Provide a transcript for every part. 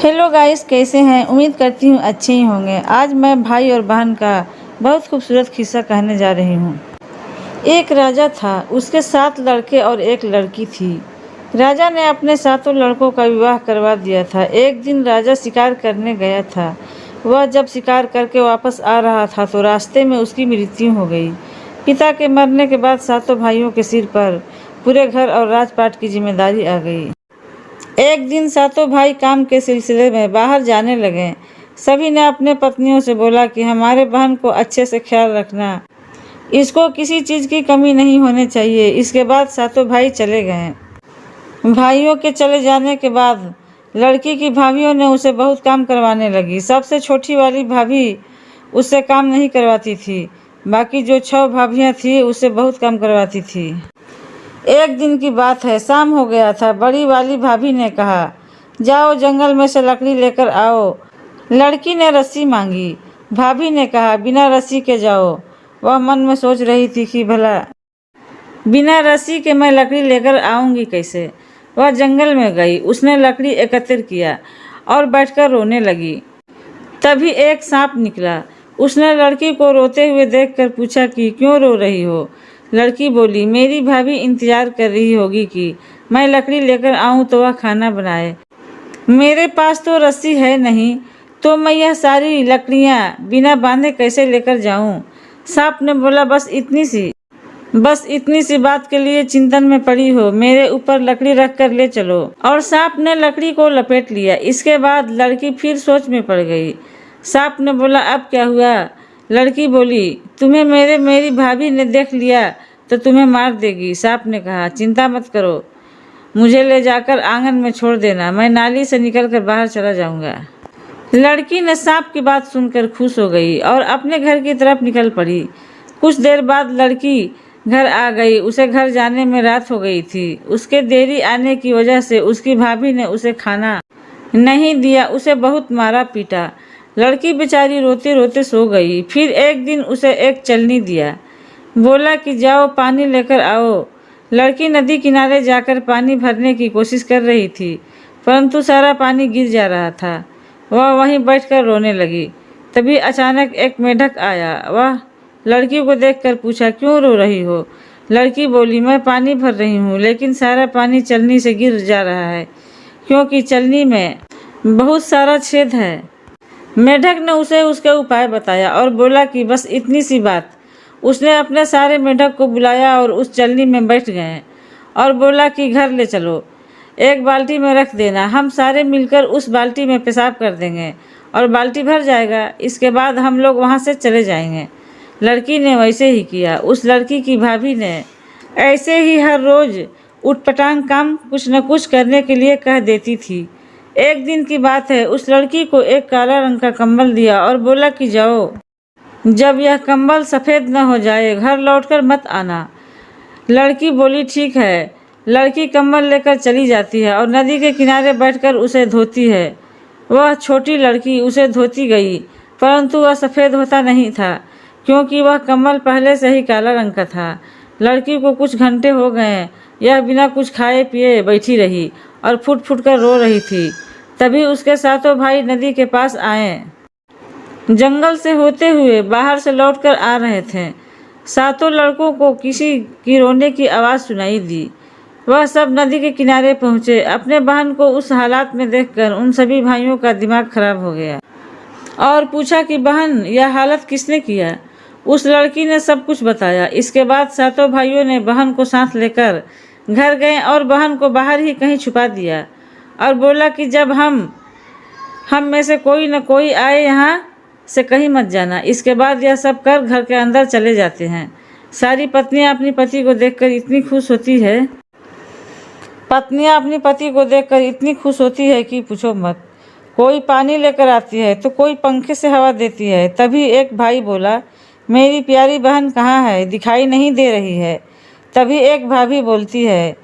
Hello guys, कैसे हैं? उम्मीद करती हूँ अच्छे ही होंगे। आज मैं भाई और बहन का बहुत खूबसूरत किस्सा कहने जा रही हूँ। एक राजा था, उसके 7 लड़के और एक लड़की थी। राजा ने अपने 7 लड़कों का विवाह करवा दिया था। एक दिन राजा शिकार करने गया था। वह जब शिकार करके वापस आ रहा था तो रास्ते में उसकी मृत्यु हो गई। पिता के मरने के बाद 7 भाइयों के सिर पर पूरे घर और राजपाट की जिम्मेदारी आ गई। एक दिन 7 भाई काम के सिलसिले में बाहर जाने लगे। सभी ने अपने पत्नियों से बोला कि हमारे बहन को अच्छे से ख्याल रखना, इसको किसी चीज़ की कमी नहीं होने चाहिए। इसके बाद 7 भाई चले गए। भाइयों के चले जाने के बाद लड़की की भाभियों ने उसे बहुत काम करवाने लगी। सबसे छोटी वाली भाभी उससे काम नहीं करवाती थी। बाकी जो 6 भाभियाँ थीं उससे बहुत काम करवाती थी। एक दिन की बात है, शाम हो गया था। बड़ी वाली भाभी ने कहा, जाओ जंगल में से लकड़ी लेकर आओ। लड़की ने रस्सी मांगी। भाभी ने कहा, बिना रस्सी के जाओ। वह मन में सोच रही थी कि भला बिना रस्सी के मैं लकड़ी लेकर आऊँगी कैसे। वह जंगल में गई। उसने लकड़ी एकत्र किया और बैठकर रोने लगी। तभी एक सांप निकला। उसने लड़की को रोते हुए देखकर पूछा कि क्यों रो रही हो। लड़की बोली, मेरी भाभी इंतजार कर रही होगी कि मैं लकड़ी लेकर आऊं तो वह खाना बनाए। मेरे पास तो रस्सी है नहीं, तो मैं यह सारी लकड़ियां बिना बांधे कैसे लेकर जाऊं। सांप ने बोला, बस इतनी सी बात के लिए चिंतन में पड़ी हो, मेरे ऊपर लकड़ी रख कर ले चलो। और सांप ने लकड़ी को लपेट लिया। इसके बाद लड़की फिर सोच में पड़ गई। सांप ने बोला, अब क्या हुआ? लड़की बोली, तुम्हें मेरी भाभी ने देख लिया तो तुम्हें मार देगी। सांप ने कहा, चिंता मत करो, मुझे ले जाकर आंगन में छोड़ देना, मैं नाली से निकलकर बाहर चला जाऊंगा। लड़की ने सांप की बात सुनकर खुश हो गई और अपने घर की तरफ निकल पड़ी। कुछ देर बाद लड़की घर आ गई। उसे घर जाने में रात हो गई थी। उसके देरी आने की वजह से उसकी भाभी ने उसे खाना नहीं दिया, उसे बहुत मारा पीटा। लड़की बेचारी रोते रोते सो गई। फिर एक दिन उसे एक चलनी दिया, बोला कि जाओ पानी लेकर आओ। लड़की नदी किनारे जाकर पानी भरने की कोशिश कर रही थी, परंतु सारा पानी गिर जा रहा था। वह वहीं बैठकर रोने लगी। तभी अचानक एक मेढक आया। वह लड़की को देखकर पूछा, क्यों रो रही हो? लड़की बोली, मैं पानी भर रही हूँ, लेकिन सारा पानी चलनी से गिर जा रहा है, क्योंकि चलनी में बहुत सारा छेद है। मेढक ने उसे उसका उपाय बताया और बोला कि बस इतनी सी बात। उसने अपने सारे मेढक को बुलाया और उस चलनी में बैठ गए और बोला कि घर ले चलो, एक बाल्टी में रख देना, हम सारे मिलकर उस बाल्टी में पेशाब कर देंगे और बाल्टी भर जाएगा। इसके बाद हम लोग वहाँ से चले जाएंगे। लड़की ने वैसे ही किया। उस लड़की की भाभी ने ऐसे ही हर रोज़ उटपटांग काम कुछ न कुछ करने के लिए कह देती थी। एक दिन की बात है, उस लड़की को एक काला रंग का कंबल दिया और बोला कि जाओ, जब यह कंबल सफ़ेद न हो जाए घर लौटकर मत आना। लड़की बोली, ठीक है। लड़की कंबल लेकर चली जाती है और नदी के किनारे बैठकर उसे धोती है। वह छोटी लड़की उसे धोती गई, परंतु वह सफ़ेद होता नहीं था, क्योंकि वह कंबल पहले से ही काला रंग का था। लड़की को कुछ घंटे हो गए। यह बिना कुछ खाए पिए बैठी रही और फुट फुट कर रो रही थी। तभी उसके 7 भाई नदी के पास आए। जंगल से होते हुए बाहर से लौटकर आ रहे थे। 7 लड़कों को किसी की रोने की आवाज़ सुनाई दी। वह सब नदी के किनारे पहुँचे। अपने बहन को उस हालात में देखकर उन सभी भाइयों का दिमाग खराब हो गया और पूछा कि बहन, यह हालत किसने किया? उस लड़की ने सब कुछ बताया। इसके बाद 7 भाइयों ने बहन को साथ लेकर घर गए और बहन को बाहर ही कहीं छुपा दिया और बोला कि जब हम में से कोई न कोई आए, यहाँ से कहीं मत जाना। इसके बाद यह सब कर घर के अंदर चले जाते हैं। सारी पत्नियां अपनी पति को देखकर इतनी खुश होती है कि पूछो मत। कोई पानी लेकर आती है तो कोई पंखे से हवा देती है। तभी एक भाई बोला, मेरी प्यारी बहन कहाँ है? दिखाई नहीं दे रही है। तभी एक भाभी बोलती है,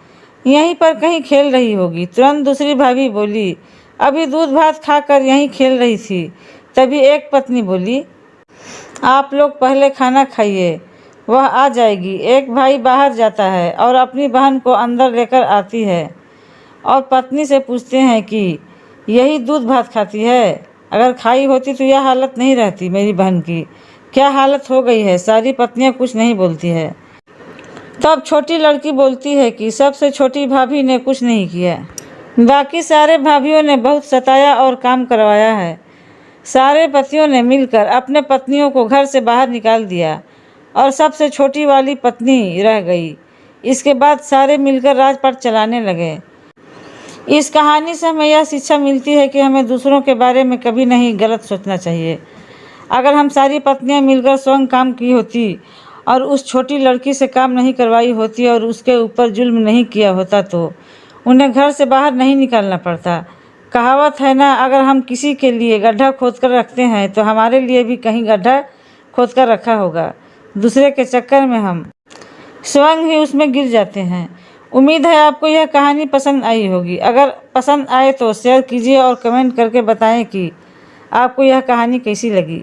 यहीं पर कहीं खेल रही होगी। तुरंत दूसरी भाभी बोली, अभी दूध भात खाकर यहीं खेल रही थी। तभी एक पत्नी बोली, आप लोग पहले खाना खाइए, वह आ जाएगी। एक भाई बाहर जाता है और अपनी बहन को अंदर लेकर आती है और पत्नी से पूछते हैं कि यही दूध भात खाती है। अगर खाई होती तो यह हालत नहीं रहती। मेरी बहन की क्या हालत हो गई है। सारी पत्नियां कुछ नहीं बोलती है। तब छोटी लड़की बोलती है कि सबसे छोटी भाभी ने कुछ नहीं किया, बाकी सारे भाभीियों ने बहुत सताया और काम करवाया है। सारे पतियों ने मिलकर अपने पत्नियों को घर से बाहर निकाल दिया और सबसे छोटी वाली पत्नी रह गई। इसके बाद सारे मिलकर राजपाट चलाने लगे। इस कहानी से हमें यह शिक्षा मिलती है कि हमें दूसरों के बारे में कभी नहीं गलत सोचना चाहिए। अगर हम सारी पत्नियां मिलकर स्वयं काम की होती और उस छोटी लड़की से काम नहीं करवाई होती और उसके ऊपर जुल्म नहीं किया होता तो उन्हें घर से बाहर नहीं निकालना पड़ता। कहावत है ना, अगर हम किसी के लिए गड्ढा खोद कर रखते हैं तो हमारे लिए भी कहीं गड्ढा खोद कर रखा होगा। दूसरे के चक्कर में हम स्वयं ही उसमें गिर जाते हैं। उम्मीद है आपको यह कहानी पसंद आई होगी। अगर पसंद आए तो शेयर कीजिए और कमेंट करके बताएं कि आपको यह कहानी कैसी लगी।